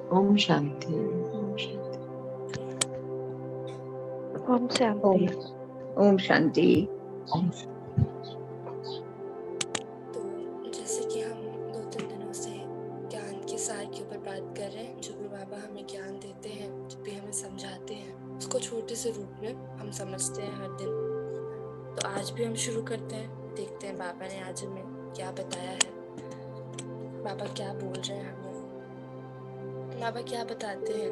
ओम शांति। ओम शांति। ओम शांति। ओम शांति। ओम। तो जैसे कि हम 2-3 दिनों से ज्ञान के सार के ऊपर बात कर रहे हैं, जो भी बाबा हमें ज्ञान देते हैं, जो भी हमें समझाते हैं, उसको छोटे से रूप में हम समझते हैं हर दिन। तो आज भी हम शुरू करते हैं, देखते हैं बाबा ने आज हमें क्या बताया है, बाबा क्या बोल रहे हैं हमें। बाबा क्या बताते हैं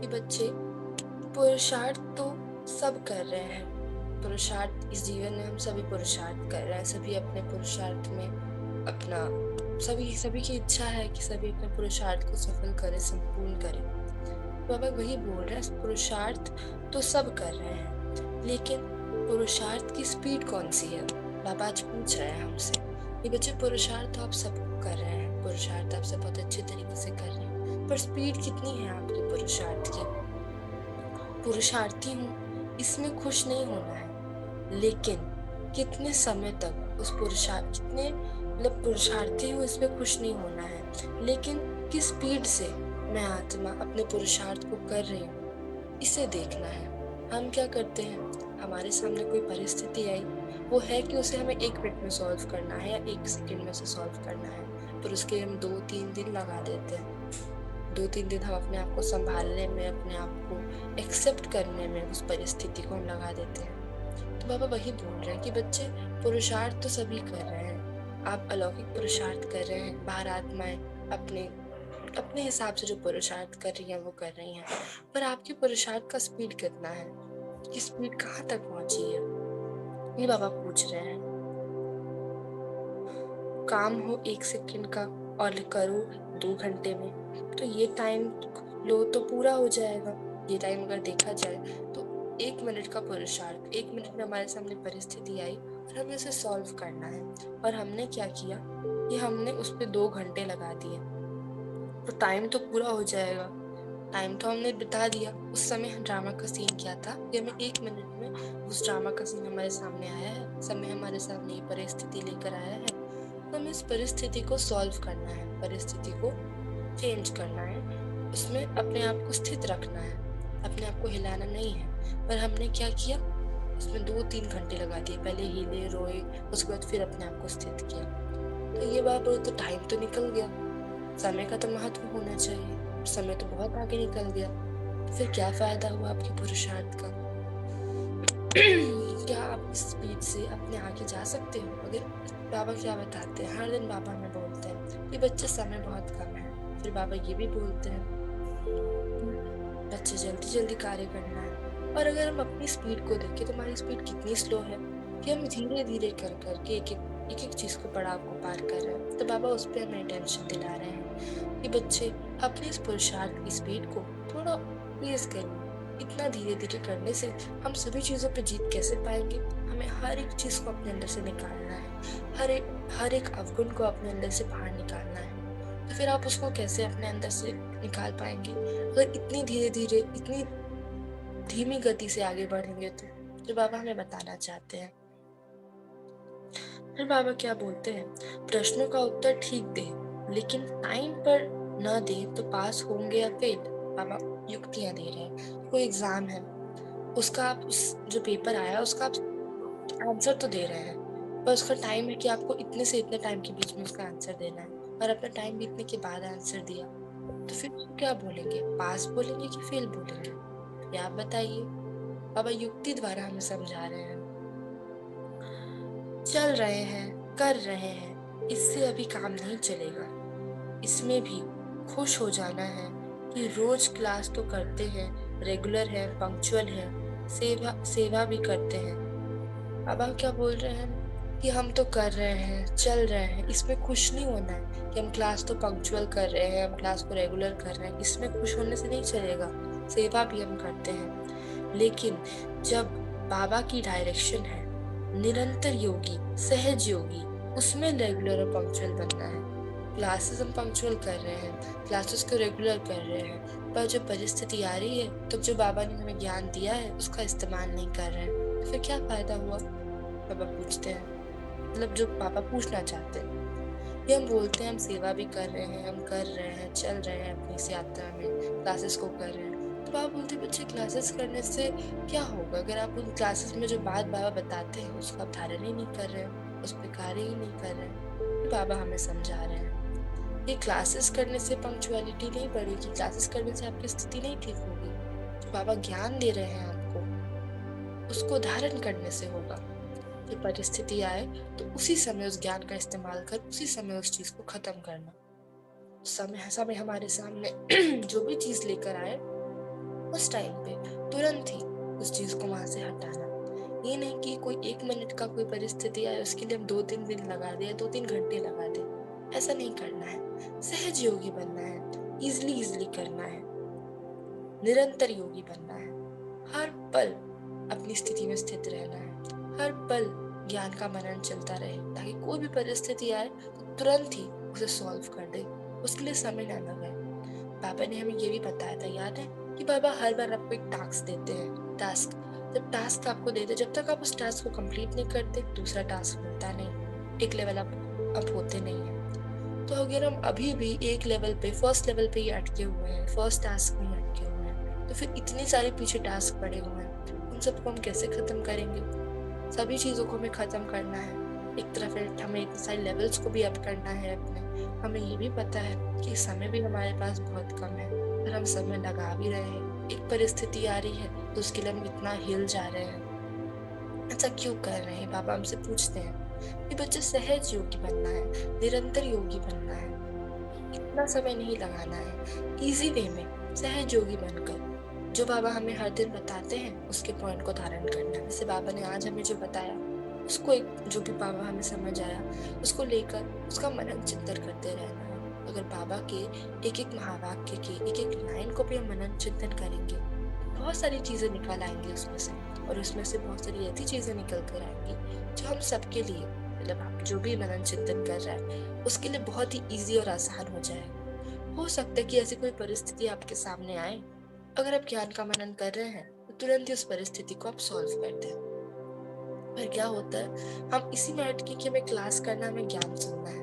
कि बच्चे पुरुषार्थ तो सब कर रहे हैं। पुरुषार्थ इस जीवन में हम सभी पुरुषार्थ कर रहे हैं, सभी अपने पुरुषार्थ में अपना सभी की इच्छा है कि सभी अपने पुरुषार्थ को सफल करें, संपूर्ण करें। बाबा वही बोल रहे हैं, पुरुषार्थ तो सब कर रहे हैं, लेकिन पुरुषार्थ की स्पीड कौन सी है। बाबा आज पूछ रहे हैं हमसे कि बच्चे पुरुषार्थ तो आप सब कर रहे हैं, पुरुषार्थ आप सब बहुत अच्छे तरीके से कर रहे हैं, पर स्पीड कितनी है आपके पुरुषार्थ की। पुरुषार्थी हूँ इसमें खुश नहीं होना है, लेकिन कितने समय तक उस कितने पुरुषार्थी हूँ इसमें खुश नहीं होना है, लेकिन किस स्पीड से मैं आत्मा अपने पुरुषार्थ को कर रही हूँ इसे देखना है। हम क्या करते हैं, हमारे सामने कोई परिस्थिति आई, वो है कि उसे हमें 1 मिनट में सॉल्व करना है या 1 सेकंड में उसे सॉल्व करना है, पर उसके हम 2-3 दिन लगा देते हैं। 2-3 दिन हम अपने आप को संभालने में, अपने आप को एक्सेप्ट करने में उस परिस्थिति को हम लगा देते हैं। तो बाबा वही बोल रहे हैं कि बच्चे पुरुषार्थ तो सभी कर रहे हैं, आप अलौकिक पुरुषार्थ कर रहे हैं, बाहर आत्माएं अपने हिसाब से जो पुरुषार्थ कर रही हैं वो कर रही हैं, पर आपके पुरुषार्थ का स्पीड कितना है, कि स्पीड कहाँ तक पहुंची है, ये बाबा पूछ रहे हैं। काम हो 1 सेकंड का और करो 2 घंटे में, तो ये टाइम लो तो पूरा हो जाएगा। ये टाइम अगर देखा जाए तो 1 मिनट का पुरुषार्थ, 1 मिनट में हमारे सामने परिस्थिति आई और हमें उसे सॉल्व करना है, और हमने क्या किया कि हमने उस पर 2 घंटे लगा दिए, तो टाइम तो पूरा हो जाएगा, टाइम तो हमने बिता दिया। उस समय ड्रामा का सीन क्या था कि हमें 1 मिनट में उस ड्रामा का सीन हमारे सामने आया है, समय हमारे सामने ये परिस्थिति लेकर आया है, तो हमें इस परिस्थिति को सॉल्व करना है, परिस्थिति को चेंज करना है, उसमें अपने आप को स्थित रखना है, अपने आप को हिलाना नहीं है। पर हमने क्या किया, उसमें 2-3 घंटे लगा दिए, पहले हिले रोए, उसके बाद फिर अपने आप को स्थित किया। तो ये बात बोलो तो टाइम तो निकल गया, समय का तो महत्व होना चाहिए, समय तो बहुत आगे निकल गया, तो फिर क्या फायदा हुआ आपके पुरुषार्थ का। क्या आप इस स्पीड से अपने आगे जा सकते हो। अगर बाबा क्या बताते हैं, हर दिन बाबा हमें बोलते हैं कि बच्चे समय बहुत कम है, फिर बाबा ये भी बोलते हैं बच्चे जल्दी जल्दी कार्य करना है। और अगर हम अपनी स्पीड को देखें तो हमारी स्पीड कितनी स्लो है कि हम धीरे धीरे कर करके एक एक चीज़ को पड़ाव को पार कर रहे हैं। तो बाबा उस पर हमें टेंशन दिला रहे हैं कि बच्चे अपने इस पुरुषार्थ की स्पीड को थोड़ा तेज करें। इतना धीरे धीरे करने से हम सभी चीज़ों पे जीत कैसे पाएंगे। हमें हर एक चीज़ को अपने अंदर से निकालना है, हर एक अवगुण को अपने अंदर से बाहर निकालना है। तो फिर आप उसको कैसे अपने अंदर से निकाल पाएंगे अगर इतनी धीरे धीरे, इतनी धीमी गति से आगे बढ़ेंगे। तो जो बाबा हमें बताना चाहते हैं, फिर बाबा क्या बोलते हैं, प्रश्नों का उत्तर ठीक दे, लेकिन टाइम पर न दे तो पास होंगे या फेल। बाबा युक्तियां दे रहे हैं। कोई एग्जाम है, उसका आप जो पेपर आया उसका आप आंसर तो दे रहे हैं, पर उसका टाइम है कि आपको इतने से इतने टाइम के बीच में उसका आंसर देना है, और अपना टाइम बीतने के बाद आंसर दिया, तो फिर क्या बोलेंगे, पास बोलेंगे कि फेल बोलेंगे, ये आप बताइए। बाबा युक्ति द्वारा हमें समझा रहे हैं। चल रहे हैं, कर रहे हैं, इससे अभी काम नहीं चलेगा। इसमें भी खुश हो जाना है कि रोज क्लास तो करते हैं, रेगुलर है, पंक्चुअल है, सेवा भी करते हैं। बाबा क्या बोल रहे हैं कि हम तो कर रहे हैं, चल रहे हैं, इसमें खुश नहीं होना है कि हम क्लास तो पंक्चुअल कर रहे हैं, हम क्लास को रेगुलर कर रहे हैं, इसमें खुश होने से नहीं चलेगा। सेवा भी हम करते हैं, लेकिन जब बाबा की डायरेक्शन है निरंतर योगी, सहज योगी, उसमें रेगुलर और पंक्चुअल बनना है। क्लासेस हम पंक्चुअल कर रहे हैं, क्लासेस को रेगुलर कर रहे हैं, पर जब परिस्थिति आ रही है तो जो बाबा ने हमें ज्ञान दिया है उसका इस्तेमाल नहीं कर रहे हैं, तो फिर क्या फायदा हुआ। बाबा पूछते हैं, मतलब जो पापा पूछना चाहते हैं, ये हम बोलते हैं हम सेवा भी कर रहे हैं, हम कर रहे हैं, चल रहे हैं अपनी इस यात्रा में, क्लासेस को कर रहे हैं। तो बाबा बोलते हैं बच्चे क्लासेस करने से क्या होगा अगर आप उन क्लासेस में जो बात बाबा बताते हैं उसको आप धारण ही नहीं कर रहे हैं, उस पर कार्य ही नहीं कर रहे हैं। तो बाबा हमें समझा रहे हैं ये क्लासेस करने से पंक्चुअलिटी नहीं बढ़ेगी, क्लासेस करने से आपकी स्थिति नहीं ठीक होगी। जो बाबा ज्ञान दे रहे हैं आपको उसको धारण करने से होगा। जब परिस्थिति आए तो उसी समय उस ज्ञान का इस्तेमाल कर उसी समय उस चीज को खत्म करना। समय समय हमारे सामने जो भी चीज लेकर आए उस टाइम पे तुरंत ही उस चीज को वहां से हटाना। ये नहीं कि कोई 1 मिनट का कोई परिस्थिति आए उसके लिए हम 2-3 दिन लगा दें, 2-3 घंटे लगा दें। ऐसा नहीं करना है। सहज योगी बनना है, इजली करना है, निरंतर योगी बनना है। हर पल अपनी स्थिति में स्थित रहना है, हर पल ज्ञान का मनन चलता रहे ताकि कोई भी परिस्थिति आए तो तुरंत ही उसे सॉल्व कर दे, उसके लिए समय ना लगाए। बाबा ने हमें ये भी बताया था, याद है कि बाबा हर बार आपको एक टास्क देते हैं। टास्क जब टास्क आपको देते, जब तक आप उस टास्क को कंप्लीट नहीं करते दूसरा टास्क मिलता नहीं, एक लेवल आप होते नहीं है। तो अगर हम अभी भी एक लेवल पे, फर्स्ट लेवल पे ही अटके हुए हैं, फर्स्ट टास्क में ही अटके हुए हैं, तो फिर इतने सारे पीछे टास्क पड़े हुए हैं, उन सबको हम कैसे खत्म करेंगे? सभी चीज़ों को हमें ख़त्म करना है। एक तरफ हमें इतने सारे लेवल्स को भी अप करना है अपने। हमें ये भी पता है कि समय भी हमारे पास बहुत कम है, पर हम समय लगा भी रहे हैं। एक परिस्थिति आ रही है तो उसके लिए हम इतना हिल जा रहे हैं। ऐसा क्यों कर रहे हैं? बाबा हमसे पूछते हैं कि बच्चे सहज योगी बनना है, निरंतर योगी बनना है, इतना समय नहीं लगाना है, इजी वे में सहज योगी बनकर जो बाबा हमें हर दिन बताते हैं उसके पॉइंट को धारण करना है। जैसे बाबा ने आज हमें जो बताया उसको एक जो भी बाबा हमें समझ आया उसको लेकर उसका मनन चिंतन करते रहना है। अगर बाबा के एक एक महावाक्य के एक एक लाइन को भी हम मनन चिंतन करेंगे बहुत सारी चीज़ें निकल आएंगी उसमें से, और उसमें से बहुत सारी ऐसी चीज़ें निकल कर आएंगी जो हम सबके लिए, मतलब आप जो भी मनन चिंतन कर रहा है उसके लिए बहुत ही ईजी और आसान हो जाएगा। हो सकता है कि ऐसी कोई परिस्थिति आपके सामने आए, अगर आप ज्ञान का मनन कर रहे हैं तो तुरंत ही उस परिस्थिति को आप सॉल्व कर दें। पर क्या होता है, हम इसी में अटके कि हमें क्लास करना, हमें ज्ञान सुनना है,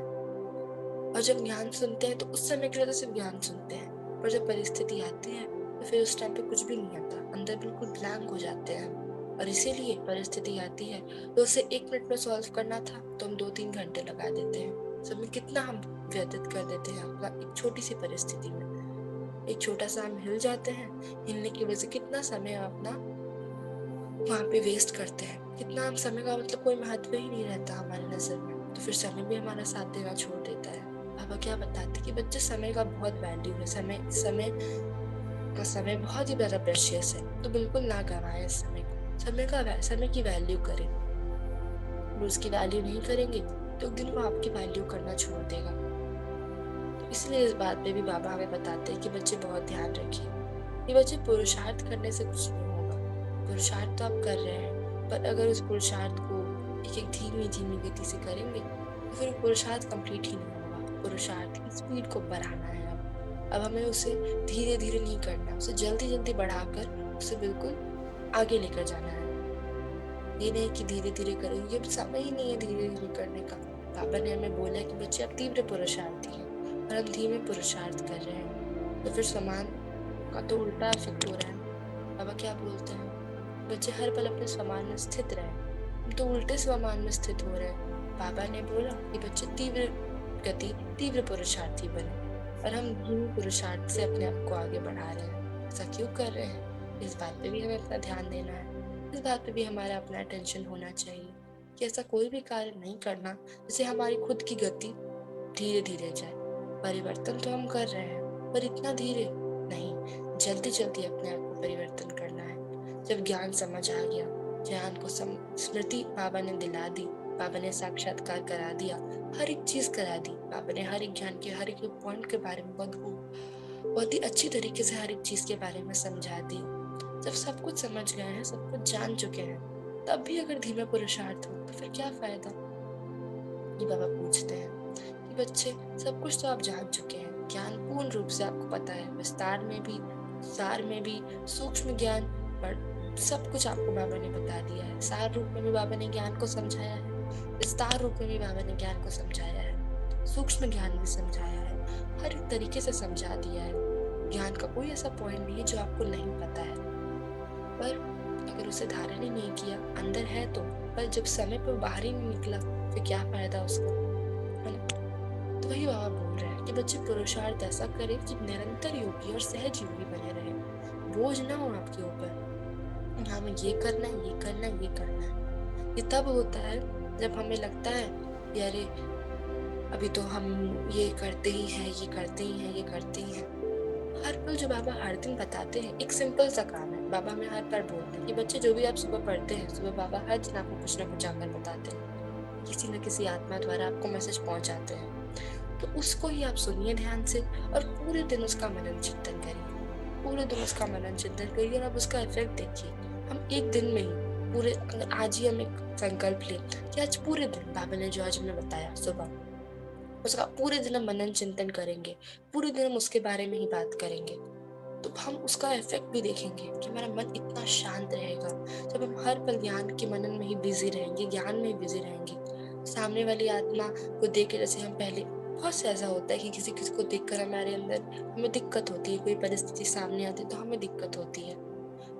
और जब ज्ञान सुनते हैं तो उस समय के लिए तो सिर्फ ज्ञान सुनते हैं, पर जब परिस्थिति आती है तो फिर उस टाइम पे कुछ भी नहीं आता, अंदर बिल्कुल ब्लैंक हो जाते हैं। और इसीलिए परिस्थिति आती है तो उसे 1 मिनट में सॉल्व करना था तो हम 2-3 घंटे लगा देते हैं। समय कितना हम व्यतीत कर देते हैं अपना एक छोटी सी परिस्थिति में। एक छोटा सा हम हिल जाते हैं, हिलने की वजह से कितना समय अपना वहाँ पे वेस्ट करते हैं, कितना हम समय का मतलब कोई महत्व ही नहीं रहता हमारी नज़र में, तो फिर समय भी हमारा साथ देना छोड़ देता है। बाबा क्या बताते कि बच्चे समय का बहुत वैल्यू है, समय बहुत ही ज़्यादा प्रेशियस है, तो बिल्कुल ना गंवाएं इस समय को। समय की वैल्यू करें, और उसकी वैल्यू नहीं करेंगे तो एक दिन वो आपकी वैल्यू करना छोड़ देगा। तो इसलिए इस बात पे भी बाबा हमें बताते हैं कि बच्चे बहुत ध्यान रखिए कि बच्चे पुरुषार्थ करने से कुछ नहीं होगा। पुरुषार्थ तो आप कर रहे हैं, पर अगर उस पुरुषार्थ को एक धीमी गति से करेंगे तो फिर पुरुषार्थ कंप्लीट ही नहीं होगा। पुरुषार्थ की स्पीड को बढ़ाना है अब हमें उसे धीरे धीरे नहीं करना, उसे जल्दी बढ़ाकर उसे बिल्कुल आगे लेकर जाना है। ये नहीं कि धीरे धीरे करेंगे, अब समय ही नहीं है धीरे धीरे करने का। पापा ने हमें बोला कि बच्चे आप तीव्र पुरुषार्थी हैं और हम धीमे पुरुषार्थ कर रहे हैं, तो फिर समान का तो उल्टा इफेक्ट हो रहा है। पापा क्या बोलते हैं, बच्चे हर पल अपने समान में स्थित रहें, हम तो उल्टे समान में स्थित हो रहे हैं। पापा ने बोला कि बच्चे तीव्र पुरुषार्थी बने, और हम धीमे पुरुषार्थ से अपने आप को आगे बढ़ा रहे हैं। ऐसा क्यों कर रहे हैं, इस बात पे भी हमें अपना ध्यान देना है। इस बात पे भी हमारा अपना अटेंशन होना चाहिए कि ऐसा कोई भी कार्य नहीं करना जिससे हमारी खुद की गति धीरे धीरे जाए। परिवर्तन तो हम कर रहे हैं पर इतना धीरे नहीं, जल्दी अपने आप को परिवर्तन करना है। जब ज्ञान समझ आ गया, ज्ञान को स्मृति बाबा ने दिला दी, बाबा ने साक्षात्कार करा दिया, हर एक चीज करा दी। बाबा ने हर एक ज्ञान के हर एक पॉइंट के बारे में बहुत ही अच्छी तरीके से हर एक चीज के बारे में समझा दी। जब सब कुछ समझ गए हैं, सब कुछ जान चुके हैं, तब भी अगर धीमे पुरुषार्थ हो तो फिर क्या फायदा? ये बाबा पूछते हैं कि बच्चे सब कुछ तो आप जान चुके हैं, ज्ञान पूर्ण रूप से आपको पता है, विस्तार में भी, सार में भी, सूक्ष्म ज्ञान पर सब कुछ आपको बाबा ने बता दिया है। सार रूप में भी बाबा ने ज्ञान को समझाया है, विस्तार रूप में भी बाबा ने ज्ञान को समझाया है। सूक्ष्म ज्ञान भी समझाया है, हर एक तरीके से समझा दिया है। ज्ञान का कोई ऐसा पॉइंट नहीं है जो आपको नहीं पता है, पर अगर उसे धारण ही नहीं किया, अंदर है तो, पर जब समय पर बाहर ही नहीं निकला, फिर क्या फायदा उसका, है ना? तो वही बाबा बोल रहे हैं कि बच्चे पुरुषार्थ ऐसा करें कि निरंतर योगी और सहज योगी बने रहे, बोझ ना हो आपके ऊपर, हाँ हमें ये करना है, ये करना है, ये करना है। ये तब होता है जब हमें लगता है कि अरे अभी तो हम ये करते ही हैं, ये करते ही हैं, ये करते ही हैं। हर पल जो बाबा हर दिन बताते हैं, एक सिंपल सा काम है। बाबा हमें हर बार बोलते हैं कि बच्चे जो भी आप सुबह पढ़ते हैं, सुबह बाबा हर दिन आपको कुछ ना कुछ आकर बताते हैं, किसी न किसी आत्मा द्वारा आपको मैसेज पहुंचाते हैं। तो उसको ही आप सुनिए ध्यान से और पूरे दिन उसका मनन चिंतन करिए, पूरे दिन उसका मनन चिंतन करिए और आप उसका इफेक्ट देखिए। हम एक दिन में ही पूरे, अगर आज ही हम एक संकल्प लें कि आज पूरे दिन बाबा ने जो आज हमें बताया सुबह, उसका पूरे दिन हम मनन चिंतन करेंगे, पूरे दिन हम उसके बारे में ही बात करेंगे, तो हम उसका इफेक्ट भी देखेंगे कि हमारा मन इतना शांत रहेगा। जब हम हर पल ज्ञान के मनन में ही बिजी रहेंगे, ज्ञान में ही बिजी रहेंगे, सामने वाली आत्मा को देख के, जैसे हम पहले बहुत से ऐसा होता है कि किसी किसी को देखकर हमारे अंदर हमें दिक्कत होती है, कोई परिस्थिति सामने आती है तो हमें दिक्कत होती है।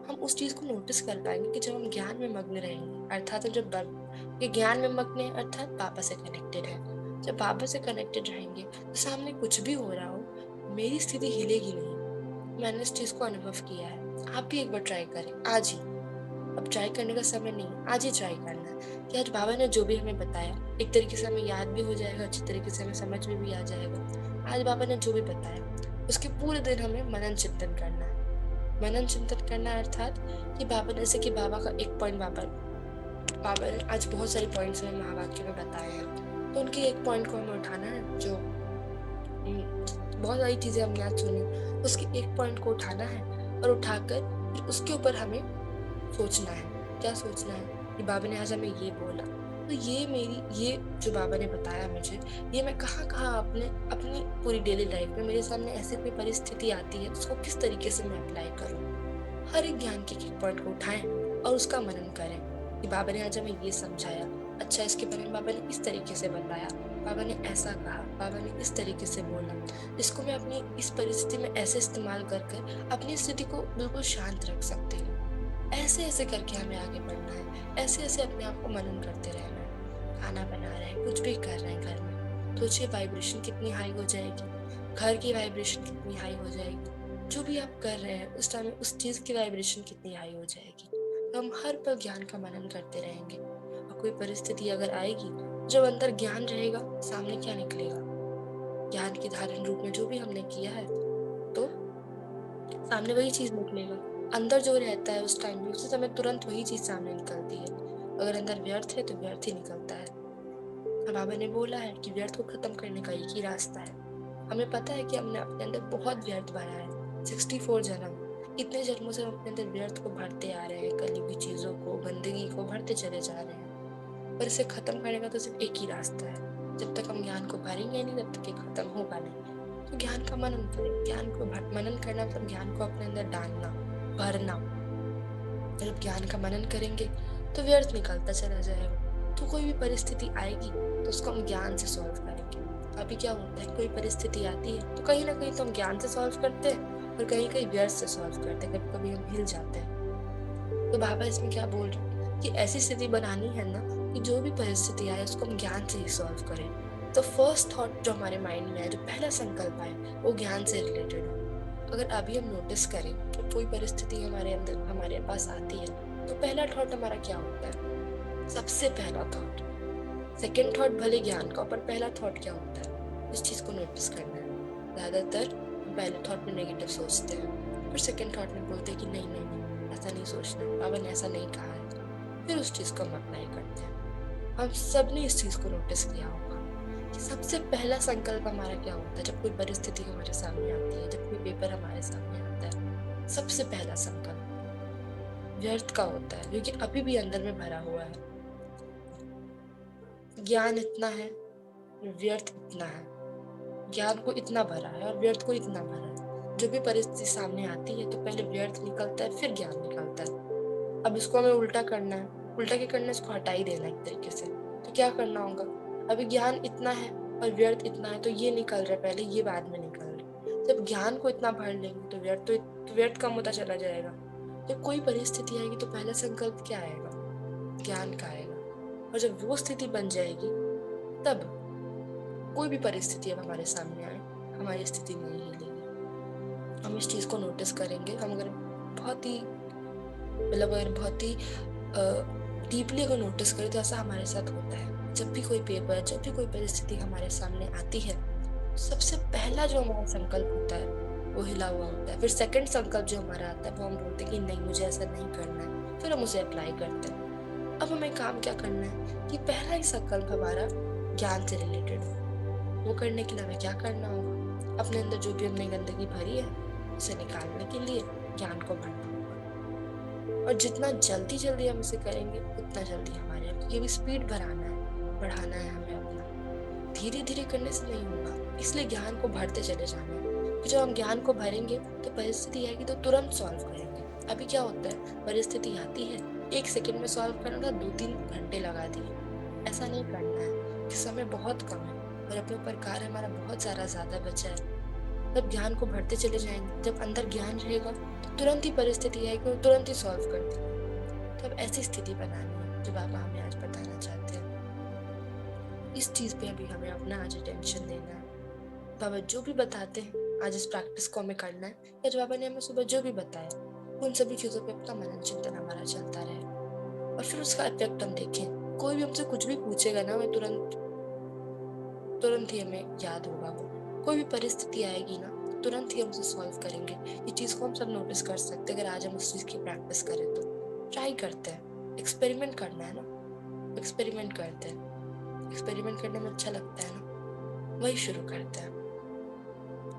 हम उस चीज को नोटिस कर पाएंगे कि जब हम ज्ञान में मग्न रहेंगे, अर्थात हम जब ये ज्ञान में मग्न है, अर्थात बाबा से कनेक्टेड है, जब बाबा से कनेक्टेड रहेंगे तो सामने कुछ भी हो रहा हो, मेरी स्थिति हिलेगी नहीं। मैंने इस चीज को अनुभव किया है। आप भी एक बार ट्राई करें आज ही। अब ट्राई करने का समय नहीं, आज ही ट्राई करना है कि आज बाबा ने जो भी हमें बताया, एक तरीके से हमें याद भी हो जाएगा, अच्छी तरीके से हमें समझ में भी आ जाएगा। आज बाबा ने जो भी बताया उसके पूरे दिन हमें मनन चिंतन करना है। मनन चिंतन करना अर्थात कि बाबा, जैसे कि बाबा का एक पॉइंट, बाबा ने आज बहुत सारे पॉइंट्स हमें महावाक्य में बताए हैं, तो उनके एक पॉइंट को हमें उठाना है। जो बहुत सारी चीजें हमने आज सुनी, उसके एक पॉइंट को उठाना है और उठाकर फिर उसके ऊपर हमें सोचना है। क्या सोचना है कि बाबा ने आज हमें ये बोला, तो ये जो बाबा ने बताया मुझे, ये मैं कहाँ कहाँ अपनी पूरी डेली लाइफ में मेरे सामने ऐसी कोई परिस्थिति आती है, उसको किस तरीके से मैं अप्लाई करूँ। हर एक ज्ञान के एक पॉइंट को उठाएं और उसका मनन करें कि बाबा ने आज हमें ये समझाया, अच्छा इसके बारे में बाबा ने इस तरीके से बताया, बाबा ने ऐसा कहा, बाबा ने इस तरीके से बोला, इसको मैं अपनी इस परिस्थिति में ऐसे इस्तेमाल कर अपनी स्थिति को बिल्कुल शांत रख सकती हूँ। ऐसे ऐसे करके हमें आगे बढ़ना है, ऐसे ऐसे अपने आप को मनन करते रहना है। खाना बना रहे हैं, कुछ भी कर रहे हैं घर में, सोचिए वाइब्रेशन कितनी हाई हो जाएगी, घर की वाइब्रेशन कितनी हाई हो जाएगी, जो भी आप कर रहे हैं उस टाइम उस चीज की वाइब्रेशन कितनी हाई हो जाएगी। तो हम हर पल ज्ञान का मनन करते रहेंगे और कोई परिस्थिति अगर आएगी, जब अंदर ज्ञान रहेगा, सामने क्या निकलेगा, ज्ञान के धारण रूप में जो भी हमने किया है, तो सामने वही चीज निकलेगा। अंदर जो रहता है उस टाइम भी, उसी समय तुरंत वही चीज सामने निकलती है। अगर अंदर व्यर्थ है तो व्यर्थ ही निकलता है। और बाबा ने बोला है कि व्यर्थ को खत्म करने का एक ही रास्ता है। हमें पता है कि हमने अपने अंदर बहुत व्यर्थ भरा है, 64 जन्म, इतने जन्मों से हम अपने अंदर व्यर्थ को भरते आ रहे हैं, कली चीजों को, गंदगी को भरते चले जा रहे हैं। पर इसे खत्म करने का तो सिर्फ एक ही रास्ता है। जब तक हम ज्ञान को भरेंगे नहीं, तब तक ये खत्म होगा नहीं। तो ज्ञान का मनन करें। ज्ञान को मनन करना मतलब ज्ञान को अपने अंदर डालना, भरना। जब ज्ञान का मनन करेंगे तो व्यर्थ निकलता चला जाएगा। तो कोई भी परिस्थिति आएगी तो उसको हम ज्ञान से सॉल्व करेंगे। अभी क्या होता है, कोई परिस्थिति आती है तो कहीं ना कहीं तो हम ज्ञान से सॉल्व करते हैं और कहीं कहीं व्यर्थ से सॉल्व करते हैं, कभी कभी हम हिल जाते हैं। तो बाबा इसमें क्या बोल रहे हैं कि ऐसी स्थिति बनानी है ना कि जो भी परिस्थिति आए उसको हम ज्ञान से ही सॉल्व करें। तो फर्स्ट थॉट जो हमारे माइंड में है, जो पहला संकल्प आए, वो ज्ञान से रिलेटेड हो। अगर अभी हम नोटिस करें कि कोई परिस्थिति हमारे पास आती है, तो पहला थॉट हमारा क्या होता है, सबसे पहला थॉट, सेकेंड थॉट भले ज्ञान का, पर पहला थॉट क्या होता है, इस चीज को नोटिस करना है। ज्यादातर पहले थॉट में नेगेटिव सोचते हैं, फिर सेकेंड थॉट में बोलते हैं कि नहीं नहीं नहीं, ऐसा नहीं सोचना, बाबा ने ऐसा नहीं कहा है, फिर उस चीज को हम अप्लाई करते हैं। हम सब ने इस चीज को नोटिस किया होगा कि सबसे पहला संकल्प हमारा क्या होता है जब कोई परिस्थिति हमारे सामने आती है, जब कोई पेपर हमारे सामने आता है। सबसे पहला संकल्प व्यर्थ का होता है, क्योंकि अभी भी अंदर में भरा हुआ है। ज्ञान इतना है, व्यर्थ इतना है। ज्ञान को इतना भरा है और व्यर्थ को इतना भरा है। जो भी परिस्थिति सामने आती है तो पहले व्यर्थ निकलता है, फिर ज्ञान निकलता है। अब इसको हमें उल्टा करना है, उल्टा क्या करना है, इसको हटा ही देना एक तरीके से। तो क्या करना होगा, अभी ज्ञान इतना है और व्यर्थ इतना है तो ये निकल रहा है पहले, ये बाद में निकल रहा है। जब ज्ञान को इतना भर लेंगे तो व्यर्थ कम होता चला जाएगा। जब कोई परिस्थिति आएगी तो पहला संकल्प क्या आएगा? ज्ञान का आएगा। और जब वो स्थिति बन जाएगी तब कोई भी परिस्थिति अब हमारे सामने आए, हमारी स्थिति नहीं हिलेगी। हम इस चीज़ को नोटिस करेंगे। हम अगर बहुत ही डीपली अगर नोटिस करें तो ऐसा हमारे साथ होता है। जब भी कोई पेपर, जब भी कोई परिस्थिति हमारे सामने आती है, सबसे पहला जो हमारा संकल्प होता है वो हिला हुआ होता है। फिर सेकंड संकल्प जो हमारा आता है वो हम बोलते हैं कि नहीं, मुझे ऐसा नहीं करना है। फिर हम उसे अप्लाई करते हैं। अब हमें काम क्या करना है कि पहला ही संकल्प हमारा ज्ञान से रिलेटेड हो। वो करने के लिए हमें क्या करना होगा? अपने अंदर जो भी हमने गंदगी भरी है उसे निकालने के लिए ज्ञान को भरना होगा। और जितना जल्दी जल्दी हम इसे करेंगे उतना जल्दी हमारे ये भी स्पीड बढ़ाना है हमें अपना। धीरे धीरे करने से नहीं होगा, इसलिए ज्ञान को भरते चले जाना है। जब हम ज्ञान को भरेंगे तो परिस्थिति आएगी तो तुरंत सॉल्व करेंगे। अभी क्या होता है, परिस्थिति आती है, 1 सेकंड में सॉल्व करना था, 2-3 घंटे लगा दिए। ऐसा नहीं करना है कि समय बहुत कम है और अपने ऊपर कार्य हमारा बहुत ज़्यादा बचा है। तब ज्ञान को भरते चले जाएंगे। जब अंदर ज्ञान रहेगा तो तुरंत ही परिस्थिति आएगी और तुरंत ही सॉल्व कर देंगे। तब ऐसी स्थिति बनानी है जो बाबा हमें आज बताना चाहते हैं। इस चीज़ पे अभी हमें अपना आज अटेंशन देना है। बाबा जो भी बताते हैं आज इस प्रैक्टिस को हमें करना है, या जो बाबा ने हमें सुबह जो भी बताया उन सभी चीज़ों पे अपना मनन चिंतन हमारा चलता रहे और फिर उसका इफेक्ट हम देखें। कोई भी हमसे कुछ भी पूछेगा ना, हमें तुरंत ही हमें याद होगा। वो कोई भी परिस्थिति आएगी ना, तुरंत ही हम उसे सॉल्व करेंगे। ये चीज़ को हम सब नोटिस कर सकते हैं अगर आज हम उस चीज़ की प्रैक्टिस करें तो। ट्राई करते हैं, एक्सपेरिमेंट करना है ना, एक्सपेरिमेंट करते हैं। एक्सपेरिमेंट करने में अच्छा लगता है ना, वही शुरू करते हैं।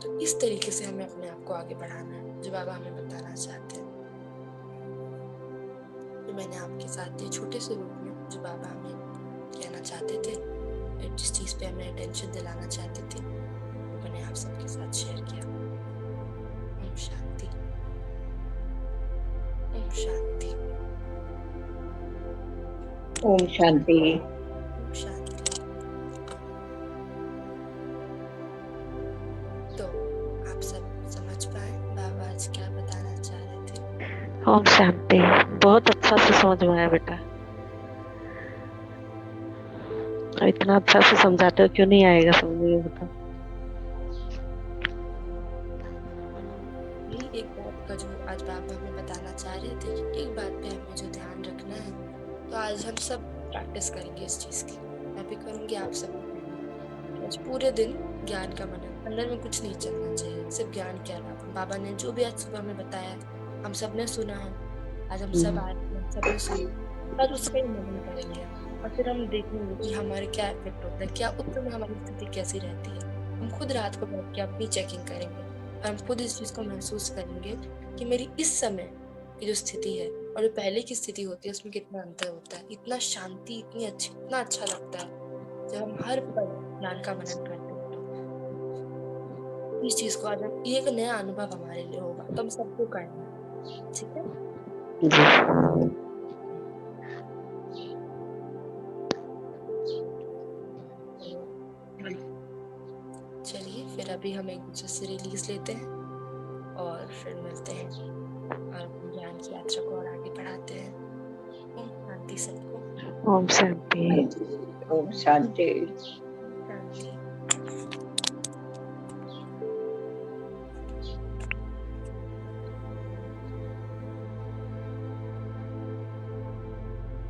तो इस तरीके से हमें अपने आप को आगे बढ़ाना है जो बाबा हमें बताना चाहते हैं। तो मैंने आपके साथ ये छोटे से रूप में जो बाबा हमें कहना चाहते थे, जिस चीज़ पे हमें अटेंशन दिलाना चाहते थे, वो मैंने आप सबके साथ शेयर किया। ओम शांति, ओम शांति, ओम शांति। ओम शांति। तो आप सब समझ पाए बाबा आज क्या बताना चाह रहे थे? ओम शांति। बहुत अच्छा से समझ में आया बेटा। इतना अच्छा से समझाते हो, क्यों नहीं आएगा समझ में, बता। यही एक बात का जो आज बाबा हमें बताना चाह रहे थे कि एक बात पे हमें जो ध्यान रखना है, तो आज हम सब प्रैक्टिस करेंगे इस चीज़ की। मैं भी करूँगी, आप सब भी। आज पूरे दिन ज्ञान का मनन, अंदर में कुछ नहीं चलना चाहिए, सिर्फ ज्ञान के अलावा। बाबा ने जो भी आज सुबह हमें बताया हम सब ने सुना है। आज हम सब आए, हम सब ने सुना, आज उसका ही मनन करेंगे और फिर हम देखेंगे कि हमारे क्या इफेक्ट होता है, क्या उस समय हमारी स्थिति कैसी रहती है। हम खुद रात को बैठ के अपनी चेकिंग करेंगे। हम खुद इस चीज़ को महसूस करेंगे कि मेरी इस समय की जो स्थिति है और जो पहले की स्थिति होती है उसमें कितना अंतर होता है। इतना शांति, इतनी अच्छी, इतना अच्छा लगता है जब हम हर पल ज्ञान का मनन करते हैं। तो इस चीज़ को आज हम, ये एक नया अनुभव हमारे लिए होगा, तो हम सबको करना है, ठीक है? चलिए फिर अभी हम एक दूसरे से रिलीज लेते हैं और फिर मिलते हैं और ज्ञान की यात्रा को और आगे बढ़ाते हैं। ओम शांति सबको। ओम शांति। ओम शांति।